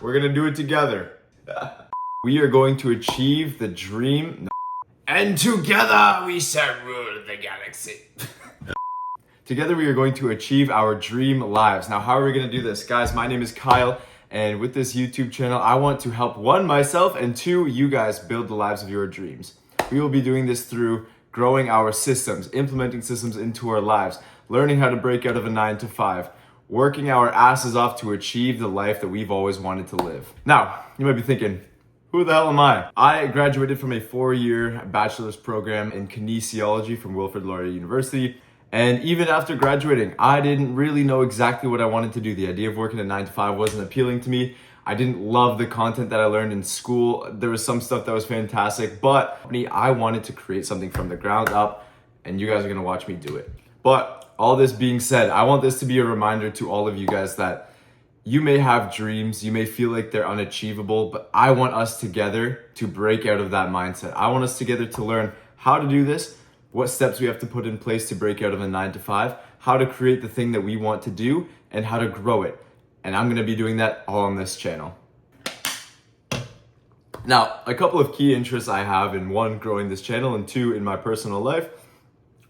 We're gonna do it together. We are going to achieve the dream. And together we shall rule the galaxy. Together we are going to achieve our dream lives. Now, how are we gonna do this? Guys, my name is Kyle, and with this YouTube channel, I want to help one, myself, and two, you guys build the lives of your dreams. We will be doing this through growing our systems, implementing systems into our lives, learning how to break out of a 9-to-5, working our asses off to achieve the life that we've always wanted to live. Now, you might be thinking, who the hell am I? I graduated from a 4-year bachelor's program in kinesiology from Wilfrid Laurier University. And even after graduating, I didn't really know exactly what I wanted to do. The idea of working a 9-to-5 wasn't appealing to me. I didn't love the content that I learned in school. There was some stuff that was fantastic, but I wanted to create something from the ground up, and you guys are gonna watch me do it. But all this being said, I want this to be a reminder to all of you guys that you may have dreams, you may feel like they're unachievable, but I want us together to break out of that mindset. I want us together to learn how to do this, what steps we have to put in place to break out of a 9-to-5, how to create the thing that we want to do, and how to grow it. And I'm gonna be doing that all on this channel. Now, a couple of key interests I have in one, growing this channel, and two, in my personal life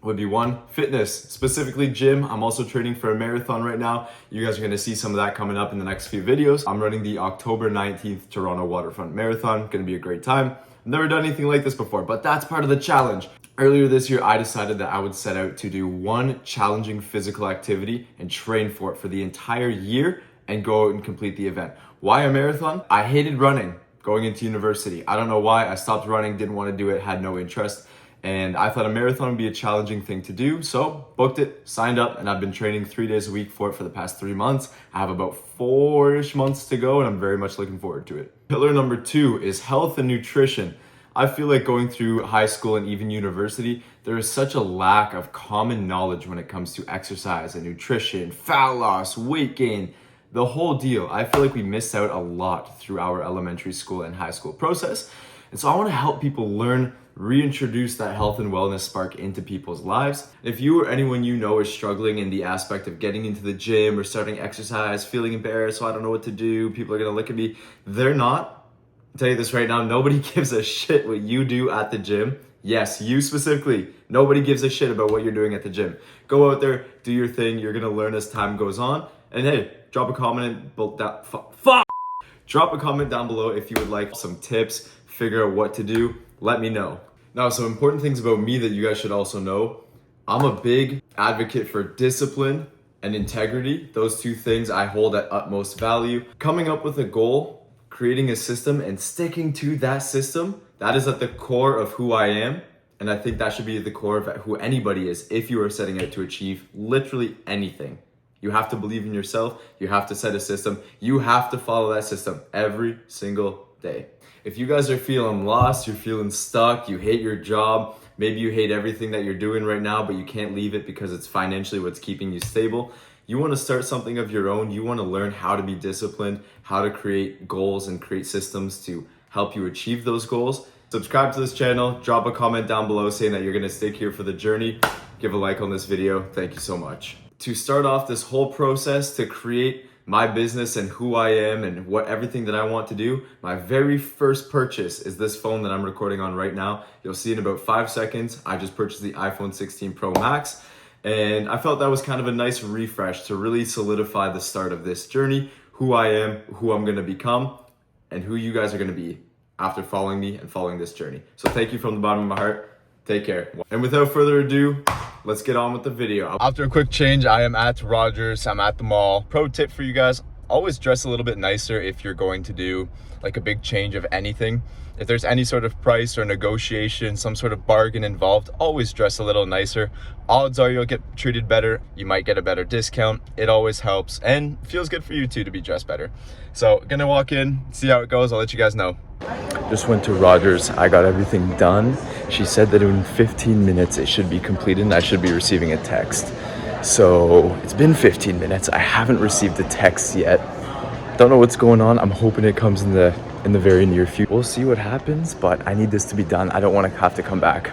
would be one, fitness, specifically gym. I'm also training for a marathon right now. You guys are gonna see some of that coming up in the next few videos. I'm running the October 19th Toronto Waterfront Marathon. Gonna be a great time. I've never done anything like this before, but that's part of the challenge. Earlier this year, I decided that I would set out to do one challenging physical activity and train for it for the entire year and go out and complete the event. Why a marathon? I hated running going into university. I don't know why. I stopped running, didn't want to do it, had no interest. And I thought a marathon would be a challenging thing to do. So booked it, signed up, and I've been training 3 days a week for it for the past 3 months. I have about 4-ish months to go, and I'm very much looking forward to it. Pillar number 2 is health and nutrition. I feel like going through high school and even university, there is such a lack of common knowledge when it comes to exercise and nutrition, fat loss, weight gain, the whole deal. I feel like we missed out a lot through our elementary school and high school process. And so I want to help people learn, reintroduce that health and wellness spark into people's lives. If you or anyone you know is struggling in the aspect of getting into the gym or starting exercise, feeling embarrassed, so I don't know what to do, people are going to look at me, they're not. I'll tell you this right now, nobody gives a shit what you do at the gym. Yes, you specifically. Nobody gives a shit about what you're doing at the gym. Go out there, do your thing. You're going to learn as time goes on. And hey, drop a comment down below if you would like some tips, figure out what to do. Let me know. Now, some important things about me that you guys should also know. I'm a big advocate for discipline and integrity. Those two things I hold at utmost value. Coming up with a goal, creating a system, and sticking to that system, that is at the core of who I am. And I think that should be at the core of who anybody is if you are setting out to achieve literally anything. You have to believe in yourself. You have to set a system. You have to follow that system every single day. If you guys are feeling lost, you're feeling stuck, you hate your job, maybe you hate everything that you're doing right now, but you can't leave it because it's financially what's keeping you stable. You want to start something of your own. You want to learn how to be disciplined, how to create goals and create systems to help you achieve those goals. Subscribe to this channel, drop a comment down below saying that you're going to stick here for the journey. Give a like on this video. Thank you so much. To start off this whole process to create my business and who I am and what everything that I want to do, my very first purchase is this phone that I'm recording on right now. You'll see in about 5 seconds. I just purchased the iPhone 16 Pro Max, and I felt that was kind of a nice refresh to really solidify the start of this journey, who I am, who I'm going to become, and who you guys are going to be after following me and following this journey. So thank you from the bottom of my heart. Take care. And without further ado, let's get on with the video. After a quick change, I am at Rogers. I'm at the mall. Pro tip for you guys, always dress a little bit nicer if you're going to do like a big change of anything. If there's any sort of price or negotiation, some sort of bargain involved, always dress a little nicer. Odds are you'll get treated better. You might get a better discount. It always helps and feels good for you too to be dressed better. So gonna walk in, see how it goes. I'll let you guys know. Just went to Rogers. I got everything done. She said that in 15 minutes it should be completed and I should be receiving a text. So it's been 15 minutes. I haven't received the text yet. Don't know what's going on. I'm hoping it comes in the very near future. We'll see what happens, but I need this to be done. I don't want to have to come back.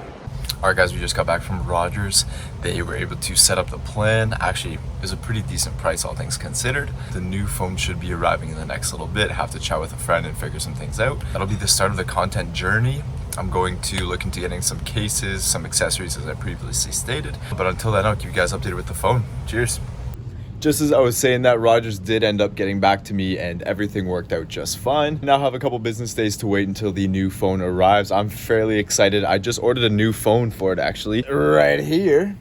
Alright guys, we just got back from Rogers. They were able to set up the plan. Actually, it was a pretty decent price, all things considered. The new phone should be arriving in the next little bit. I have to chat with a friend and figure some things out. That'll be the start of the content journey. I'm going to look into getting some cases, some accessories as I previously stated. But until then, I'll keep you guys updated with the phone. Cheers. Just as I was saying that, Rogers did end up getting back to me and everything worked out just fine. Now I have a couple business days to wait until the new phone arrives. I'm fairly excited. I just ordered a new phone for it actually. Right here.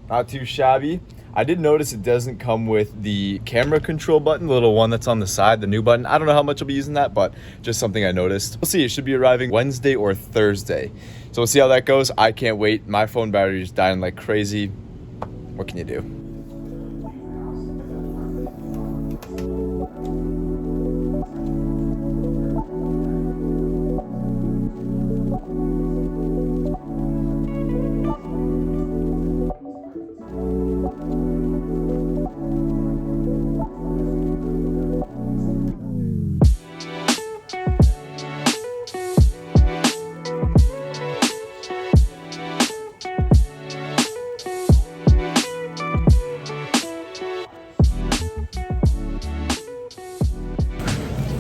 Not too shabby. I did notice it doesn't come with the camera control button, the little one that's on the side, the new button. I don't know how much I'll be using that, but just something I noticed. We'll see, it should be arriving Wednesday or Thursday. So we'll see how that goes. I can't wait. My phone battery is dying like crazy. What can you do?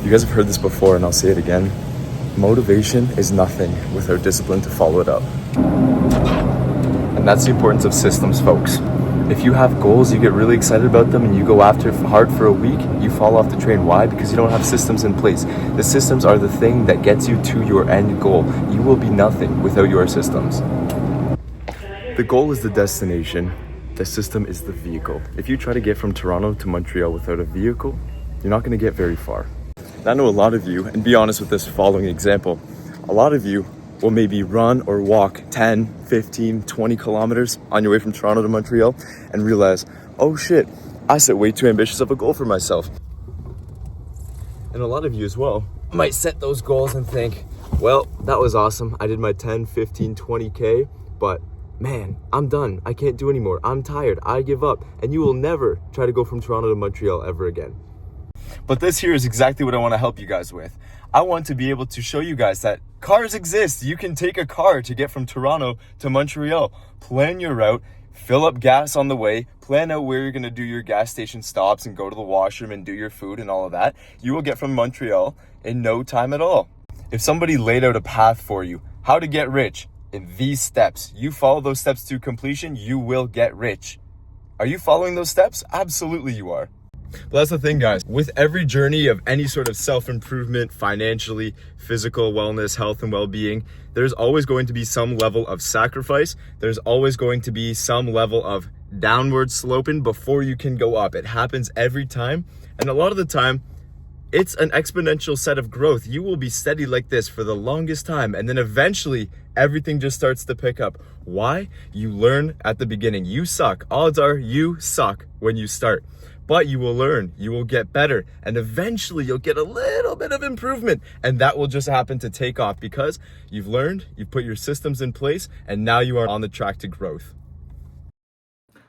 You guys have heard this before and I'll say it again. Motivation is nothing without discipline to follow it up. And that's the importance of systems, folks. If you have goals, you get really excited about them and you go after it hard for a week, you fall off the train. Why? Because you don't have systems in place. The systems are the thing that gets you to your end goal. You will be nothing without your systems. The goal is the destination. The system is the vehicle. If you try to get from Toronto to Montreal without a vehicle, you're not going to get very far. I know a lot of you, and be honest with this following example, a lot of you will maybe run or walk 10, 15, 20 kilometers on your way from Toronto to Montreal and realize, oh shit, I set way too ambitious of a goal for myself. And a lot of you as well might set those goals and think, well, that was awesome. I did my 10, 15, 20K, but man, I'm done. I can't do anymore. I'm tired. I give up. And you will never try to go from Toronto to Montreal ever again. But this here is exactly what I want to help you guys with. I want to be able to show you guys that cars exist. You can take a car to get from Toronto to Montreal. Plan your route, fill up gas on the way, plan out where you're going to do your gas station stops and go to the washroom and do your food and all of that. You will get from Montreal in no time at all. If somebody laid out a path for you, how to get rich in these steps, you follow those steps to completion, you will get rich. Are you following those steps? Absolutely you are. But that's the thing, guys. With every journey of any sort of self-improvement, financially, physical wellness, health, and well-being, there's always going to be some level of sacrifice. There's always going to be some level of downward sloping before you can go up. It happens every time. And a lot of the time, it's an exponential set of growth. You will be steady like this for the longest time. And then eventually, everything just starts to pick up. Why? You learn at the beginning. You suck. Odds are you suck when you start. But you will learn, you will get better, and eventually you'll get a little bit of improvement, and that will just happen to take off because you've learned, you've put your systems in place, and now you are on the track to growth.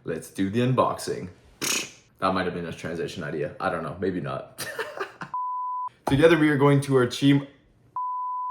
Let's do the unboxing. That might have been a transition idea. I don't know, maybe not. Together we are going to achieve